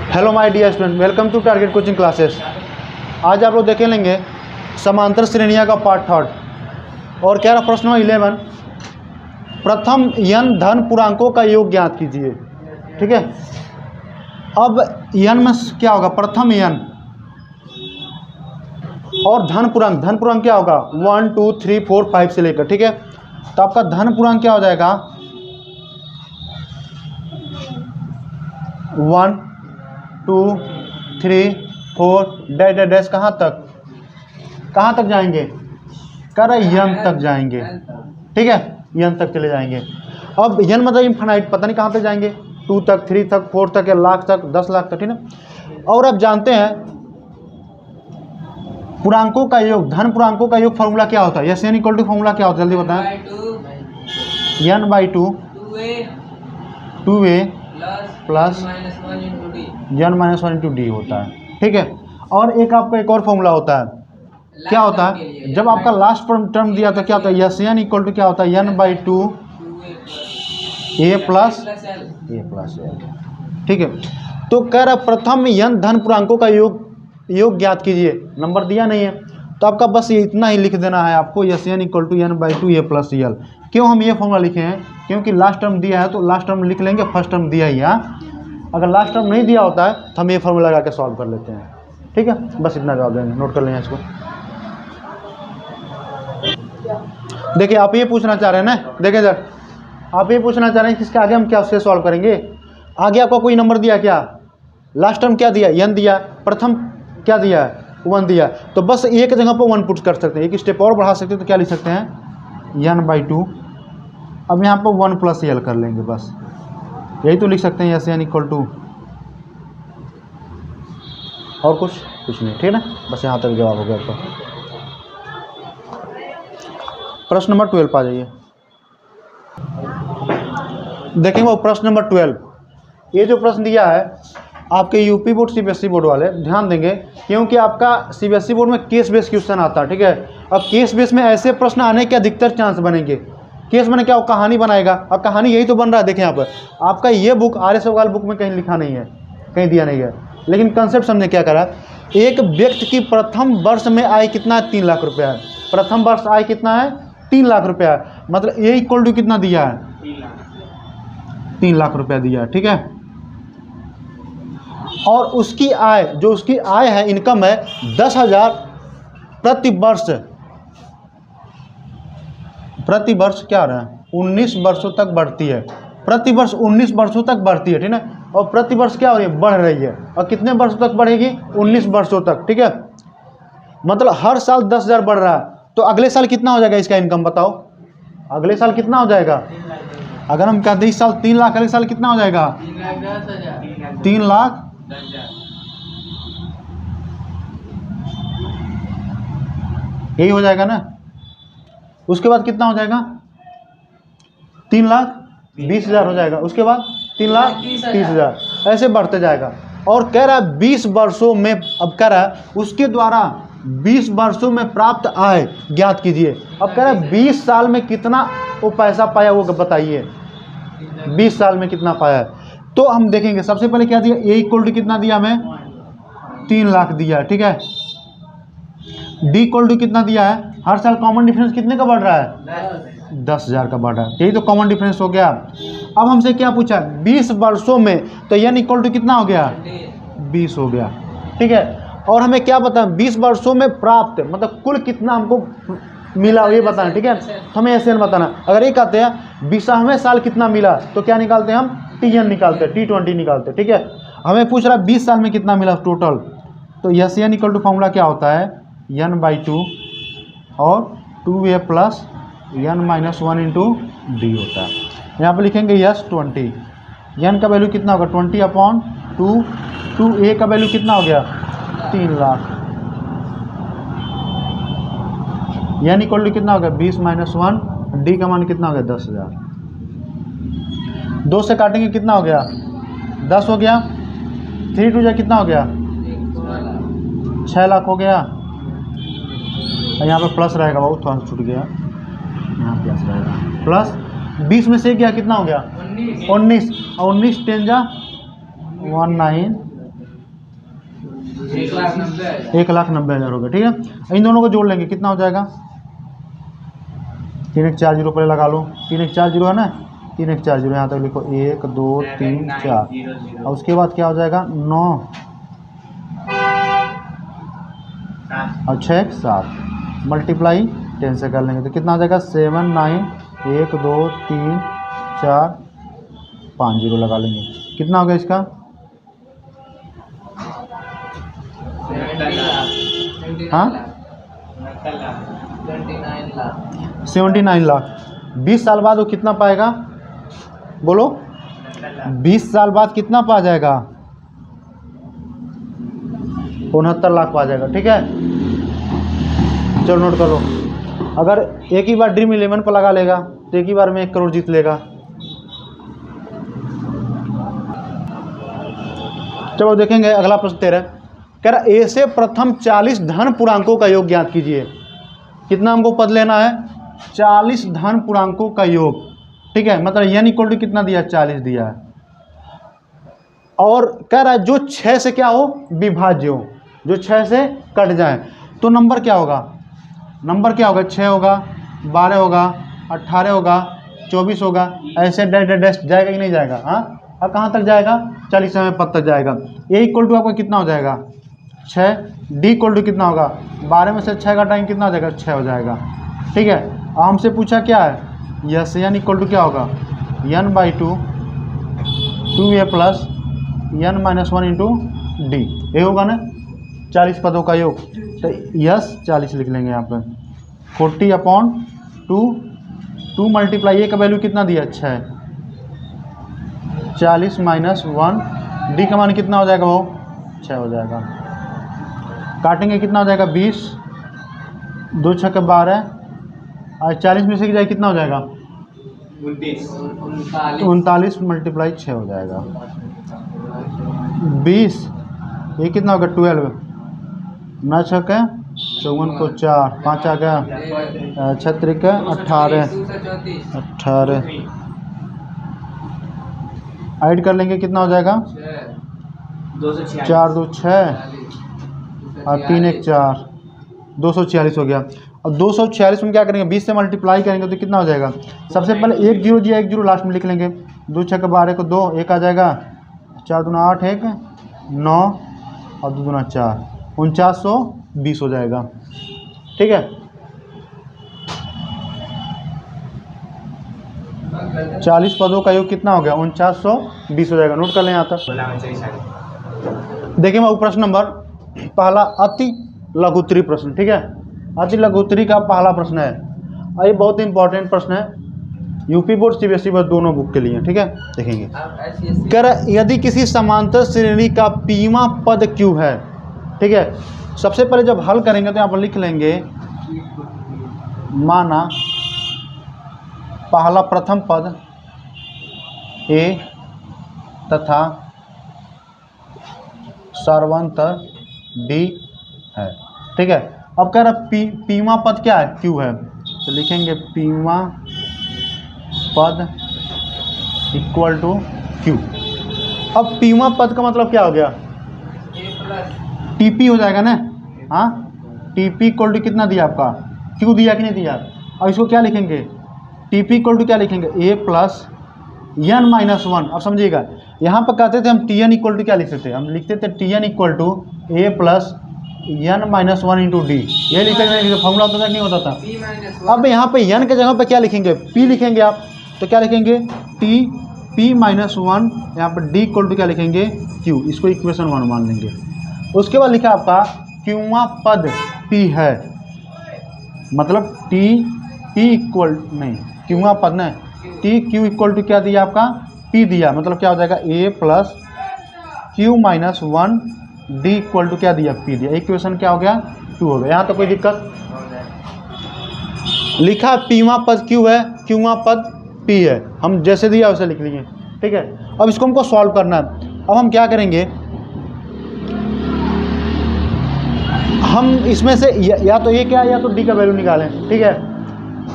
Hello my dear student, welcome to target coaching classes. आज आप लोग देखे लेंगे समांतर श्रेणियाँ का पार्ट थर्ड और क्या रहा प्रश्न 11। प्रथम n धन पूर्णांकों का योग ज्ञात कीजिए। ठीक है, अब n में क्या होगा? प्रथम n और धन पूर्णांक क्या होगा? 1 2 3 4 5 से लेकर। ठीक है, तो आपका धन पूर्णांक क्या हो जाएगा? 1 2 3 4 डैश डैश डैश कहाँ तक जाएंगे? कर n तक जाएंगे। ठीक है, n तक चले जाएंगे। अब n मतलब इनफाइनाइट, पता नहीं कहाँ तक जाएंगे, 2 तक 3 तक 4 तक या लाख तक 10 लाख तक। ठीक है, और अब जानते हैं पूर्णांकों का योग, धन पूर्णांकों का योग फॉर्मूला क्या होता है? S N equal to formula क्या होता है? जल्दी बताएं। n/2 2a plus n - 1 × d होता है। ठीक है, और एक आपका एक और फॉर्मूला होता है, क्या होता है? जब आपका लास्ट टर्म दिया था क्या होता है? एस एन इक्वल टू क्या होता है? n/2 a plus l। ठीक है, तो कह रहा प्रथम n धन पूर्णांकों का योग ज्ञात कीजिए। नंबर दिया नहीं है तो आपका बस ये इतना ही लिख देना है आपको, S N equal to n/2 a plus l। क्यों हम ये फॉर्मूला लिखे हैं? क्योंकि लास्ट टर्म दिया है तो लास्ट टर्म लिख लेंगे, फर्स्ट टर्म दिया ही है। अगर लास्ट टर्म नहीं दिया होता है तो हम ये फॉर्मूला लगा के सॉल्व कर लेते हैं। ठीक है, बस इतना जवाब देंगे, नोट कर लेंगे इसको। देखिए आप ये पूछना चाह रहे हैं ना, देखिए सर आप ये पूछना चाह रहे हैं किसके आगे हम क्या उससे सॉल्व करेंगे? आगे आपको कोई नंबर दिया क्या? लास्ट टर्म क्या दिया? n दिया। प्रथम क्या दिया है? 1 दिया। तो बस एक जगह पर 1 पुट कर सकते हैं, एक स्टेप और बढ़ा सकते हैं। तो क्या लिख सकते हैं? n/2। अब यहाँ पर 1 प्लस l कर लेंगे, बस यही तो लिख सकते हैं, एस एन इक्वल टू, और कुछ नहीं। ठीक है ना, बस यहाँ तक जवाब हो गया आपका। प्रश्न नंबर 12 पर आ जाइए। देखेंगे वो प्रश्न नंबर 12। ये जो प्रश्न दिया है आपके यूपी बोर्ड सीबीएसई बोर्ड वाले ध्यान देंगे, क्योंकि आपका सीबीएसई बोर्ड में केस बेस क्वेश्चन आता है। ठीक है, अब केस बेस में ऐसे प्रश्न आने के अधिकतर चांस बनेंगे। केस मैंने क्या कहानी बनाएगा, अब कहानी यही तो बन रहा है। देखें यहाँ पर आपका ये बुक आर्य सवाल बुक में कहीं लिखा नहीं है, कहीं दिया नहीं है, लेकिन कंसेप्ट हमने क्या करा? एक व्यक्ति की प्रथम वर्ष में आय कितना है? 3 लाख रुपया है। प्रथम वर्ष आय कितना है? 3 लाख रुपया है। मतलब ए इक्वल टू कितना दिया है? 3 लाख रुपया दिया है। ठीक है, और उसकी आय, जो उसकी आय है, इनकम है 10,000 प्रति वर्ष। प्रति वर्ष क्या रहा है? 19 वर्षों तक बढ़ती है। प्रति वर्ष 19 वर्षों तक बढ़ती है। ठीक है, और प्रति वर्ष क्या हो रही है? बढ़ रही है। और कितने वर्षों तक बढ़ेगी? 19 वर्षों तक। ठीक है, मतलब हर साल 10,000 बढ़ रहा है। तो अगले साल कितना हो जाएगा इसका इनकम? बताओ अगले साल कितना हो जाएगा? अगर हम कहते हैं इस साल 3 लाख, अगले साल कितना हो जाएगा? 3 लाख 10,000। यही हो जाएगा ना। उसके बाद कितना हो जाएगा? 3,20,000 हो जाएगा। उसके बाद 3,30,000, ऐसे बढ़ते जाएगा। और कह रहा है 20 वर्षों में, अब कह रहा है उसके द्वारा 20 वर्षों में प्राप्त आय ज्ञात कीजिए। अब कह रहा है 20 साल में कितना वो पैसा पाया, वो बताइए। 20 साल में कितना पाया है? तो हम देखेंगे सबसे पहले क्या दिया? ए इक्वल टू कितना दिया हमें? 3 लाख दिया। ठीक है, डी इक्वल टू कितना दिया है? हर साल कॉमन डिफरेंस कितने का बढ़ रहा है? 10,000 का बढ़ रहा है। यही तो कॉमन डिफरेंस हो गया। अब हमसे क्या पूछा? 20 वर्षों में, तो n इक्वल टू कितना हो गया? 20 हो गया। ठीक है, और हमें क्या बताएं? 20 वर्षों में प्राप्त, मतलब कुल कितना हमको मिला ये बताना। ठीक है, तो हमें ऐसे बताना। अगर ये कहते हैं 20वें साल कितना मिला, तो क्या निकालते हैं हम? TN निकालते हैं, T20 निकालते हैं। ठीक है, हमें पूछ रहा है 20 साल में कितना मिला टोटल। तो S N equal to formula क्या होता है? n/2 और 2a प्लस n - 1 × d होता है। यहाँ पे लिखेंगे यस 20। n का वैल्यू कितना होगा? 20/2। 2a का वैल्यू कितना हो गया? 3 लाख। n इक्वल टू कितना हो गया? 20 - 1। d का मान कितना हो गया? 10,000। 2 से काटेंगे कितना हो गया? 10 हो गया। 3 2 कितना हो गया? 6 लाख हो गया। यहाँ पे प्लस रहेगा, बहुत थोड़ा छूट गया, यहाँ प्लस रहेगा। प्लस 20 में से क्या कितना हो गया? 19 और 19 10 जा 19 1,90,000 हो गया। ठीक है, इन दोनों को जोड़ लेंगे, कितना हो जाएगा? 3 1 4 0 पहले लगा लो, 3 1 4 0 है ना, 3 1 4 0 यहाँ तक लिखो, 1 2 3 4 और उसके बाद क्या हो जाएगा? 9 और 6 1 7 मल्टीप्लाई 10 से कर लेंगे तो कितना हो जाएगा? 7 9 1 2 3 4 5 0 लगा लेंगे, कितना हो गया इसका? 79 लाख। 20 साल बाद वो कितना पाएगा? बोलो, 20 साल बाद कितना पा जाएगा? 69 लाख पा जाएगा। ठीक है, चलो नोट कर लो। अगर एक ही बार ड्रीम 11 पर लगा लेगा तो एक ही बार में 1 करोड़ जीत लेगा। चलो देखेंगे अगला प्रश्न 13 कह रहा ए से प्रथम 40 धन पूर्णांकों का योग ज्ञात कीजिए। कितना हमको पद लेना है? 40 धन पूर्णांकों का योग। ठीक है, मतलब n इक्वल टू कितना दिया? 40 दिया है। और कह रहा है जो 6 से क्या हो? विभाज्य हो, जो 6 से कट जाए तो नंबर क्या होगा? नंबर क्या होगा? 6 होगा, 12 होगा, 18 होगा, 24 होगा, ऐसे डैश डैश जाएगा कि नहीं जाएगा? हाँ, और कहाँ तक जाएगा? 40वें पद तक जाएगा। ए इक्वल टू आपका कितना हो जाएगा? 6। डी इक्वल टू कितना होगा? 12 में से 6 का टाइम कितना हो जाएगा? 6 हो जाएगा। ठीक है, अब हमसे पूछा क्या है? यस, एन इक्वल टू क्या होगा? n/2 2a plus n-1 into D, ये होगा ना 40 पदों का योग। तो यस 40 लिख लेंगे यहाँ पर। 40/2 2 मल्टीप्लाई ए का वैल्यू कितना दिया? 6। 40 - 1 डी का मान कितना हो जाएगा? वो 6 हो जाएगा। काटेंगे कितना हो जाएगा? 20 2 6 के 12 और 40 में से जाए कितना हो जाएगा? 39 मल्टीप्लाई 6 हो जाएगा। 20 ये कितना होगा? 12 9 6 के 54 को 4 5 आ गया 6 3 के 18 ऐड कर लेंगे कितना हो जाएगा? 4 2 6 और 3 1 4 246 हो गया। और 246 में क्या करेंगे? 20 से मल्टीप्लाई करेंगे तो कितना हो जाएगा? सबसे पहले 1 0 दिया, 1 0 लास्ट में लिख लेंगे। 2 6 के 12 को 2 1 आ जाएगा, 4 दूना 8 1 9 और 2 दूना 4 4920 हो जाएगा। ठीक है, 40 पदों का योग कितना हो गया? 4920 हो जाएगा। नोट कर लें यहाँ तक। देखिए मैं प्रश्न नंबर पहला अति लघुत्तरी प्रश्न। ठीक है, अति लघुत्तरी का पहला प्रश्न है और ये बहुत इंपॉर्टेंट प्रश्न है, यूपी बोर्ड सीबीएसई बोर्ड दोनों बुक के लिए। ठीक है, देखेंगे कर यदि किसी समांतर श्रेणी का पीमा पद क्यू है। ठीक है, सबसे पहले जब हल करेंगे तो यहाँ पर लिख लेंगे माना पहला प्रथम पद ए तथा सर्वांतर डी है। ठीक है, अब कह रहा पीमा पद क्या है? क्यू है, तो लिखेंगे पीमा पद इक्वल टू क्यू। अब पीमा पद का मतलब क्या हो गया? टीपी हो जाएगा ना। हाँ, टीपी इक्वल टू कितना दिया आपका? क्यू दिया कि नहीं दिया? अब इसको क्या लिखेंगे? टीपी इक्वल टू क्या लिखेंगे? ए प्लस n-1। अब समझिएगा, यहाँ पर कहते थे हम टी एन इक्वल टू क्या लिखते थे? हम लिखते थे T N equal to A plus n-1 into D. ये लिखते थे, फॉर्मूला होता था नहीं होता था। अब यहाँ पे n के जगह पे क्या लिखेंगे? p लिखेंगे आप, तो क्या लिखेंगे? टी p -1, यहाँ पर d इक्वल टू क्या लिखेंगे? q। इसको इक्वेशन 1 मान लेंगे। उसके बाद लिखा आपका क्यूमा पद p है, मतलब टी p इक्वल नहीं, क्यूमा पद न टी क्यू इक्वल टू क्या दिया आपका? p दिया, मतलब क्या हो जाएगा? a plus q-1 d equal to क्या दिया? p दिया। इक्वेशन क्या हो गया? 2 हो गया। यहाँ तो कोई दिक्कत? लिखा पीमा पद q है, क्यूमा पद p है, हम जैसे दिया वैसे लिख लिए। ठीक है, अब इसको हमको सॉल्व करना है। अब हम क्या करेंगे? हम इसमें से या तो ये क्या या तो d का वैल्यू निकालें। ठीक है,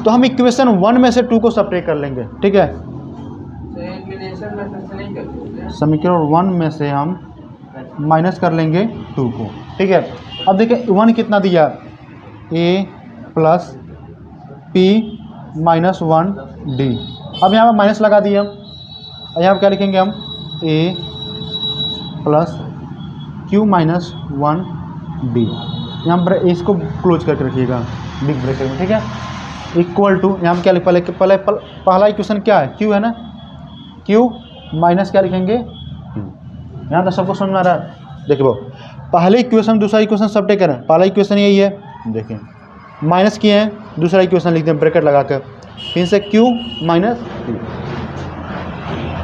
तो हम इक्वेशन 1 में से 2 को सब्ट्रैक्ट कर लेंगे। ठीक है, समीकरण 1 में से हम माइनस कर लेंगे 2 को। ठीक है, अब देखिए 1 कितना दिया, a plus p minus 1 d। अब यहाँ पर माइनस लगा दिए हम, यहाँ पर क्या लिखेंगे हम, a plus q minus 1 d। यहाँ पर इसको क्लोज करके रखिएगा बिग ब्रैकेट में। ठीक है, इक्वल टू यहाँ पर क्या लिख, पहला इक्वेशन क्या है, q है ना, q माइनस क्या लिखेंगे, यहाँ तक सबको समझ में आ रहा है। देखिए वो पहले इक्वेशन दूसरा इक्वेशन सब टेक करें, पहला इक्वेशन यही है, देखें माइनस किए हैं, दूसरा इक्वेशन लिखते हैं ब्रैकेट लगाकर, फिर से q माइनस q।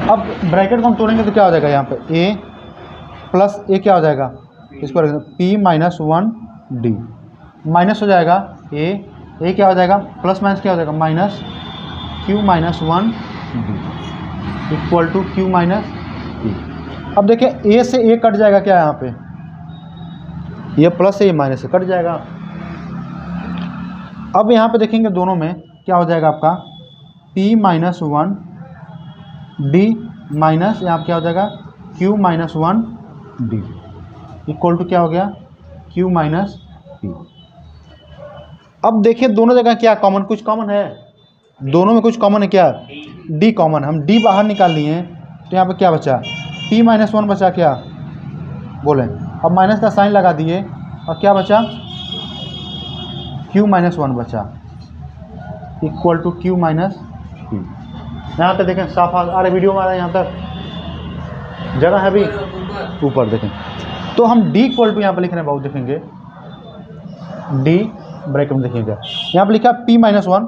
अब ब्रैकेट को हम तोड़ेंगे तो क्या हो जाएगा, यहाँ पे a प्लस a क्या हो जाएगा, इसको रख दें p माइनस 1 d, माइनस हो जाएगा a क्या हो जाएगा, प्लस माइनस क्या हो जाएगा, minus q minus 1 d equal to q minus p। अब देखिए a से a कट जाएगा, क्या यहाँ पे ये प्लस है, ये माइनस से कट जाएगा। अब यहाँ पे देखेंगे दोनों में क्या हो जाएगा आपका, p माइनस 1 d माइनस यहाँ क्या हो जाएगा, q minus 1 d equal to क्या हो गया, q माइनस p। अब देखिए दोनों जगह क्या कॉमन, कुछ कॉमन है, दोनों में कुछ कॉमन है, क्या d कॉमन, हम d बाहर निकाल लिए हैं, तो यहाँ पे क्या बचा, p माइनस 1 बचा, क्या बोले, अब माइनस का साइन लगा दिए और क्या बचा, q माइनस 1 बचा equal to q minus p। यहाँ तक देखें साफ आ रहा वीडियो में, आ रहा है यहाँ तक जगह है अभी ऊपर देखें। तो हम d इक्वल टू यहाँ पर लिख रहे हैं बहुत, देखेंगे d ब्रैकेट में देखेंगे यहाँ पर लिखा p माइनस 1,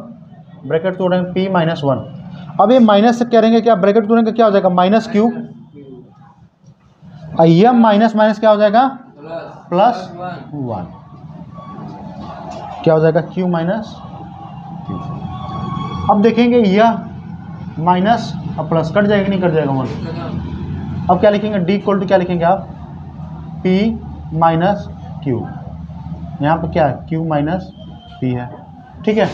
ब्रैकेट तोड़ेंगे p माइनस 1। अब ये माइनस से करेंगे क्या, ब्रैकेट तोड़ेंगे क्या हो जाएगा, माइनस q, यह माइनस माइनस क्या हो जाएगा, प्लस 1, क्या हो जाएगा, q माइनस q। अब देखेंगे यह माइनस और प्लस कट जाएगा, नहीं कट जाएगा 1। अब क्या लिखेंगे, d इक्वल टू क्या लिखेंगे आप, p माइनस q, यहाँ पर क्या है, q माइनस p है। ठीक है,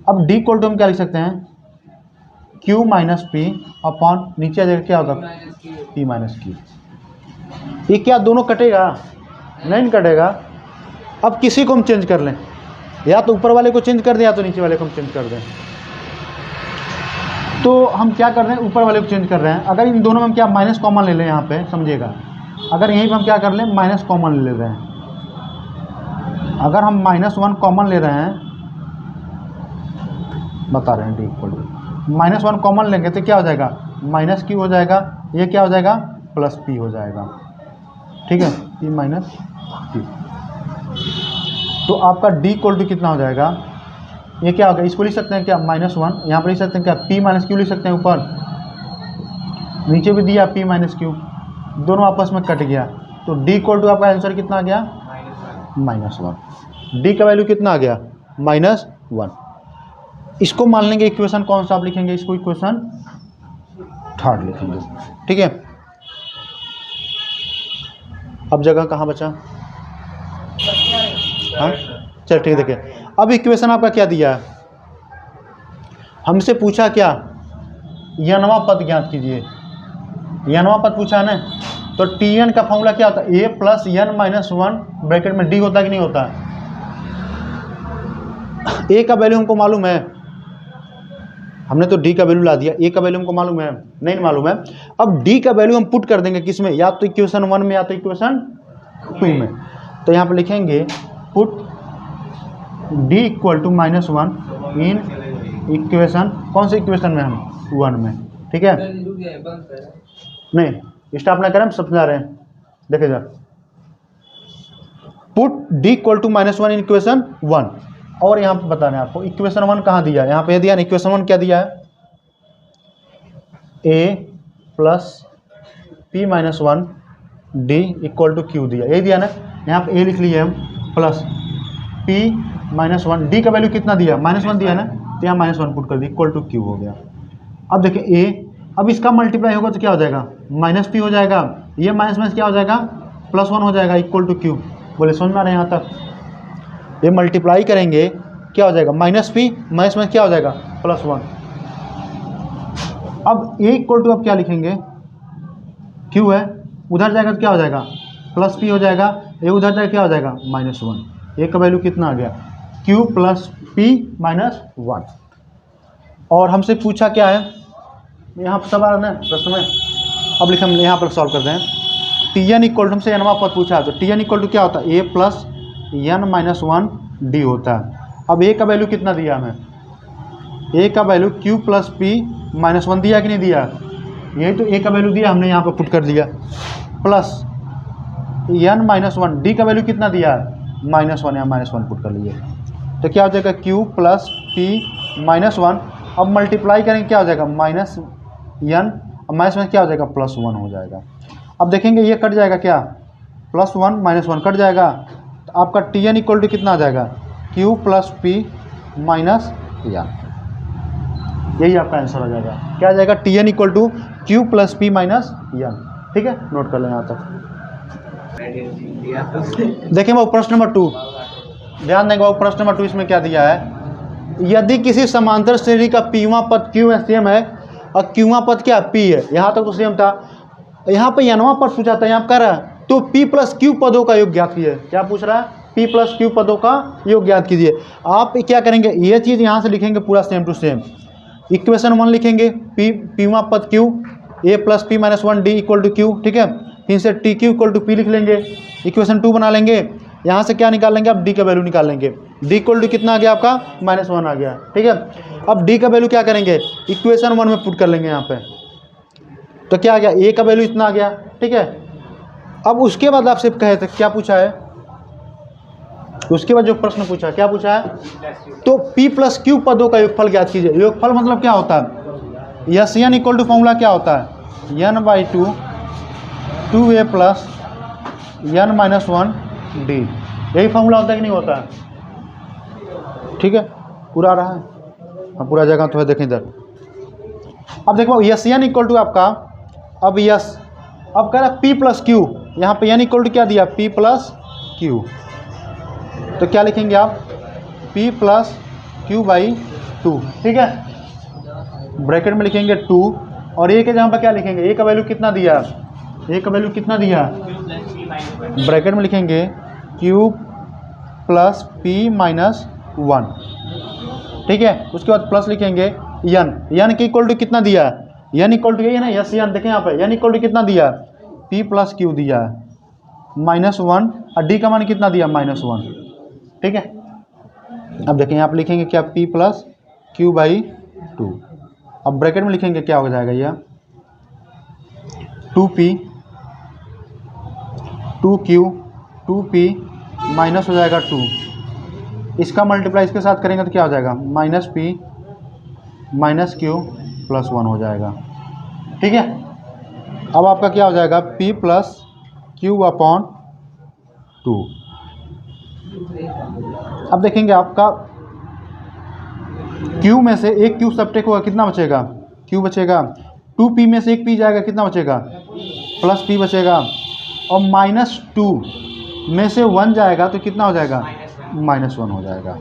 अब d इक्वल टू हम क्या लिख सकते हैं, q माइनस p अपॉन नीचे आ जाएगा क्या होगा, p माइनस q। ये क्या दोनों कटेगा, नहीं कटेगा। अब किसी को हम चेंज कर लें, या तो ऊपर वाले को चेंज कर दें या तो नीचे वाले को हम चेंज कर दें। तो हम क्या कर रहे हैं, ऊपर वाले को चेंज कर रहे हैं। अगर इन दोनों में हम क्या माइनस कॉमन ले लें, यहाँ पे समझिएगा, अगर यहीं पर हम क्या कर लें, माइनस कॉमन ले रहे हैं, अगर हम माइनस 1 कॉमन ले रहे हैं, बता रहे हैं d equal to minus 1 common लेंगे तो क्या हो जाएगा, माइनस q हो जाएगा, ये क्या हो जाएगा, प्लस p हो जाएगा। ठीक है, p माइनस p। तो आपका d इक्वल टू कितना हो जाएगा, ये क्या होगा, इसको लिख सकते हैं क्या, माइनस 1, यहाँ पर लिख सकते हैं क्या, p माइनस q लिख सकते हैं, ऊपर नीचे भी दिया p माइनस q, दोनों आपस में कट गया। तो d इक्वल टू आपका आंसर कितना आ गया, माइनस 1। d का वैल्यू कितना आ गया, माइनस 1। इसको मान लेंगे इक्वेशन कौन सा आप लिखेंगे, इसको इक्वेशन 3 लिखेंगे। ठीक है, अब जगह कहाँ बचा, हाँ चल ठीक है। देखिए अब इक्वेशन आपका क्या दिया है, हमसे पूछा क्या, यनवा पद ज्ञात कीजिए, यनवा पद पूछा है ना। तो tn का फॉर्मूला क्या होता है, a plus n minus 1 bracket में d होता है कि नहीं होता है। a का वैल्यू हमको मालूम है, हमने तो d का वैल्यू ला दिया, a का वैल्यू हमको मालूम है, नहीं मालूम है। अब d का वैल्यू हम पुट कर देंगे किस में, या तो इक्वेशन 1 में या तो इक्वेशन 2 में। तो यहाँ पे लिखेंगे put d equal to minus 1 in equation, कौन से इक्वेशन में, हम 1 में। ठीक है, नहीं स्टॉप ना करें, हम समझा रहे हैं, देखिए जरा, put d equal to minus 1 in equation 1। और यहाँ पे बता रहे हैं आपको इक्वेशन 1 कहाँ दिया है, यहाँ पे दिया ना, इक्वेशन 1 क्या दिया है, a plus p minus 1 d equal to q दिया, यही दिया ना। यहाँ पे a लिख लिए हम प्लस p माइनस 1, d का वैल्यू कितना दिया, माइनस 1 दिया ना, तो यहाँ माइनस 1 पुट कर दिया, इक्वल टू q हो गया। अब देखिए a, अब इसका मल्टीप्लाई होगा तो क्या हो जाएगा, माइनस p हो जाएगा, ये माइनस माइनस क्या हो जाएगा, प्लस 1 हो जाएगा, इक्वल टू q। बोले समझ में आ रहे हैं यहाँ तक, ये मल्टीप्लाई करेंगे क्या हो जाएगा, माइनस p माइनस माइनस क्या हो जाएगा, प्लस 1। अब ए इक्वल टू अब क्या लिखेंगे, क्यू है, उधर जाएगा तो क्या हो जाएगा प्लस पी हो जाएगा, ये उधर जाएगा क्या हो जाएगा -1। ए का वैल्यू कितना आ गया, क्यू प्लस पी -1। और हमसे पूछा क्या है, यहाँ पर सवाल है प्रश्न में, अब लिख हम यहाँ पर सॉल्व करते हैं। टी एन इक्वल टू हमसे एनवा पद पूछा है, तो टी एन इक्वल टू क्या होता है, ए प्लस एन -1 डी होता है। अब ए का वैल्यू कितना दिया हमें, ए का वैल्यू क्यू प्लस पी -1 दिया कि नहीं दिया, यही तो ए का वैल्यू दिया, हमने यहाँ पर पुट कर दिया, प्लस एन -1 डी का वैल्यू कितना दिया है -1, यहाँ -1 पुट कर लिए, तो क्या हो जाएगा क्यू प्लस पी -1। अब मल्टीप्लाई करेंगे क्या हो जाएगा -n, माइनस में क्या हो जाएगा +1 हो जाएगा। अब देखेंगे ये कट जाएगा क्या, +1 -1 कट जाएगा, तो आपका टी एन इक्वल टू कितना आ जाएगा, क्यू प्लस पी -n। यही आपका आंसर हो जाएगा, क्या आ जाएगा, T N equal to Q plus P -n। ठीक है, नोट कर लें यहाँ तक। देखिए वो प्रश्न नंबर 2, ध्यान देंगे वो प्रश्न नंबर 2, इसमें क्या दिया है, यदि किसी समांतर श्रेणी का पीवा पद क्यू सेम है और क्यूवा पद क्या पी है, यहाँ तक तो सेम था, यहाँ पे एनवा पद पूछा था, यहाँ कह रहा है तो पी प्लस क्यू पदों का योग ज्ञात कीजिए। क्या पूछ रहा है, पी प्लस क्यू पदों का योग ज्ञात कीजिए। आप क्या करेंगे, ये चीज़ यहाँ से लिखेंगे पूरा सेम टू सेम, इक्वेशन 1 लिखेंगे, पीवा पद Q, A plus P -1 D equal to Q, ठीक है, फिर से T Q equal to P लिख लेंगे, इक्वेशन 2 बना लेंगे, यहाँ से क्या निकाल लेंगे, अब डी का वैल्यू निकाल लेंगे, डी इक्वल टू कितना आ गया आपका -1 आ गया, ठीक है। अब डी का वैल्यू क्या करेंगे, इक्वेशन 1 में पुट कर लेंगे यहाँ पे, तो क्या आ गया, ए का वैल्यू इतना आ गया, ठीक है। अब उसके बाद आपसे कहे थे क्या पूछा है, उसके बाद जो प्रश्न पूछा क्या पूछा है, तो p प्लस क्यू पदों का योगफल ज्ञात कीजिए। योगफल मतलब क्या होता है, S N equal to formula क्या होता है, n/2 2a plus n -1 D, यही फॉर्मूला होता है कि नहीं होता है, ठीक है। पूरा आ रहा है, अब पूरा जगह तो है, देखें इधर। अब देखो यस एन इक्वल टू आपका, अब यस, अब कह रहा है p प्लस क्यू, यहाँ पे n इक्वल टू क्या दिया, p प्लस क्यू, तो क्या लिखेंगे आप, p प्लस क्यू बाई 2, ठीक है, ब्रैकेट में लिखेंगे 2, और a के जहाँ पर क्या लिखेंगे, a का वैल्यू कितना दिया, a का वैल्यू कितना दिया, ब्रैकेट में लिखेंगे क्यू प्लस p -1, ठीक है। उसके बाद प्लस लिखेंगे n के इक्वल टू कितना दिया, n इक्वल टू यही है ना, यस n, देखें यहाँ पे n इक्वल टू कितना दिया, p प्लस क्यू दिया -1, और d का मान कितना दिया -1, ठीक है। अब देखें यहाँ पे लिखेंगे क्या, p प्लस क्यू बाई 2, अब ब्रैकेट में लिखेंगे क्या हो जाएगा, यह 2p 2q 2p माइनस हो जाएगा 2, इसका मल्टीप्लाई इसके साथ करेंगे तो क्या हो जाएगा, -p -q प्लस 1 हो जाएगा, ठीक है। अब आपका क्या हो जाएगा, p प्लस क्यू अपॉन 2। अब देखेंगे आपका q में से एक q सबट्रैक्ट होगा, कितना बचेगा, q बचेगा, 2p में से एक p जाएगा, कितना बचेगा, प्लस p बचेगा, और -2 में से 1 जाएगा तो कितना हो जाएगा, -1 हो जाएगा।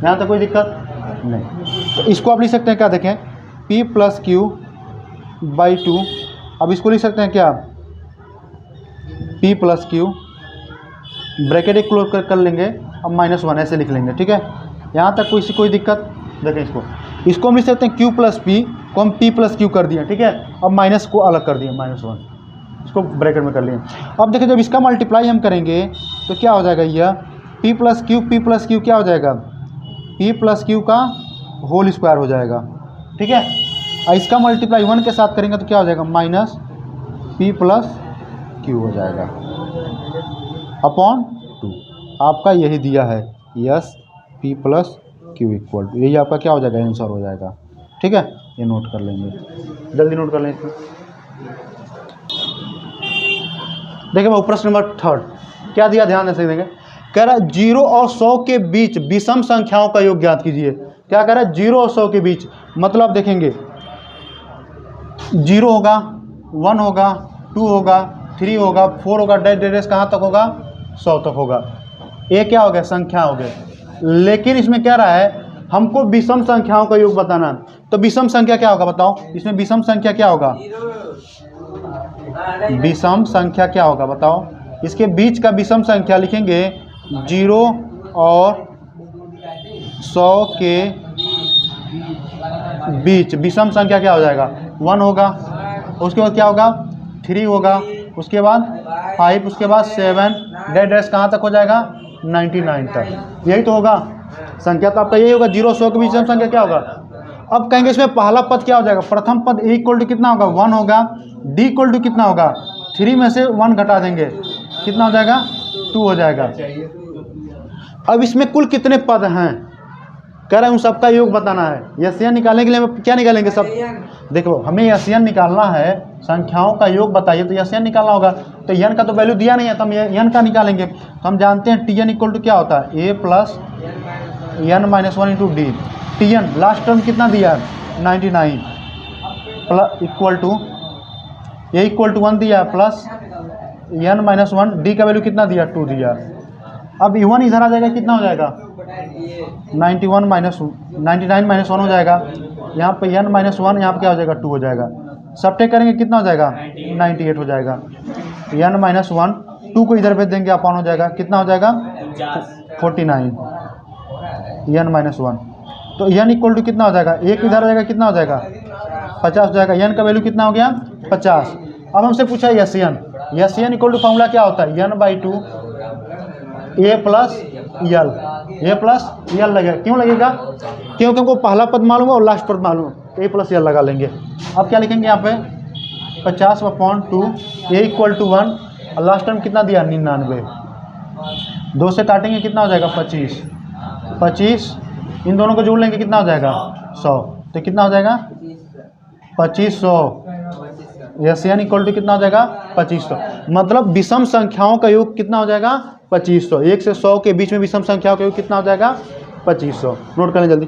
यहाँ तक कोई दिक्कत नहीं, तो इसको आप लिख सकते हैं क्या, देखें p प्लस क्यू बाई 2, अब इसको लिख सकते हैं क्या, p प्लस क्यू, ब्रैकेट एक क्लोज कर लेंगे, अब -1 ऐसे लिख लेंगे, ठीक है। यहाँ तक कोई दिक्कत, देखें इसको हम लिख सकते हैं q प्लस पी को हम p प्लस क्यू कर दिए, ठीक है, अब माइनस को अलग कर दिए, -1, इसको ब्रैकेट में कर लिए। अब देखिए जब इसका मल्टीप्लाई हम करेंगे तो क्या हो जाएगा, यह p प्लस क्यू क्या हो जाएगा, p प्लस क्यू का होल स्क्वायर हो जाएगा, ठीक है। और इसका मल्टीप्लाई 1 के साथ करेंगे तो क्या हो जाएगा, -p प्लस क्यू हो जाएगा अपॉन 2। आपका यही दिया है, S p plus Q equal to, यही आपका क्या हो जाएगा, आंसर हो जाएगा, ठीक है। ये नोट कर लेंगे, जल्दी नोट कर लें इसको। देखिए वो प्रश्न नंबर 3 क्या दिया, ध्यान से देंगे, कह रहा है 0 और 100 के बीच विषम संख्याओं का योग ज्ञात कीजिए। क्या कह रहा है, 0 और 100 के बीच, मतलब देखेंगे 0 होगा, 1 होगा, 2 होगा, 3 होगा, 4 होगा, डैश कहाँ तक होगा, 100 तक होगा। ये क्या हो गया, संख्या हो गया। लेकिन इसमें क्या रहा है, हमको विषम संख्याओं का योग बताना। तो विषम संख्या क्या होगा बताओ, इसमें विषम संख्या क्या होगा, विषम संख्या क्या होगा बताओ। इसके बीच का विषम संख्या लिखेंगे 0 और 100 के बीच विषम संख्या क्या हो जाएगा 1 होगा। उसके बाद क्या होगा 3 होगा, उसके बाद 5, उसके बाद 7, डैश कहाँ तक हो जाएगा 99 तक। यही तो होगा संख्या, तो आपका यही होगा 0 100 के बीच विषम संख्या क्या होगा। अब कहेंगे इसमें पहला पद क्या हो जाएगा, प्रथम पद a इक्वल टू कितना होगा 1 होगा, d इक्वल टू कितना होगा 3 में से 1 घटा देंगे कितना हो जाएगा 2 हो जाएगा। अब इसमें कुल कितने पद हैं कह रहे हैं उन सबका योग बताना है। एसएन निकालने के लिए हम क्या निकालेंगे सब, देखो हमें एसएन निकालना है, संख्याओं का योग बताइए तो एसएन निकालना होगा। तो एन का तो वैल्यू दिया नहीं है तो हम एन का निकालेंगे। तो हम जानते हैं टी एन इक्वल टू क्या होता है A plus N minus 1 into D. T N last term कितना दिया है 99 plus equal to A equal to 1 दिया प्लस एन माइनस 1, डी का वैल्यू कितना दिया 2 दिया। अब E1 इधर आ जाएगा कितना हो जाएगा 99 माइनस 1 हो जाएगा। यहाँ पे n माइनस 1 यहाँ पे क्या हो जाएगा 2 हो जाएगा। सबट्रैक्ट करेंगे कितना हो जाएगा 98 हो जाएगा। n माइनस 1 2 को इधर भेज देंगे अपन हो जाएगा कितना हो जाएगा 49 n माइनस 1। तो n इक्वल टू कितना हो जाएगा, एक इधर आ जाएगा कितना हो जाएगा 50 हो जाएगा। n का वैल्यू कितना हो गया 50। अब हमसे पूछा S N equal to formula क्या होता है n/2 a प्लस यल लगेगा। क्यों लगेगा, क्योंकि हमको पहला पद मालूम है और लास्ट पद मालूम है, a प्लस यल लगा लेंगे। अब क्या लिखेंगे यहाँ पे 50/2 a इक्वल टू 1 और लास्ट टर्म कितना दिया 99। 2 से काटेंगे कितना हो जाएगा 25, इन दोनों को जोड़ लेंगे कितना हो जाएगा 100। तो कितना हो जाएगा 2500। एस एन इक्वल टू कितना हो जाएगा 2500। मतलब विषम संख्याओं का योग कितना हो जाएगा 2500। 1 से 100 के बीच में विषम संख्याओं का योग कितना हो जाएगा 2500। नोट करें जल्दी।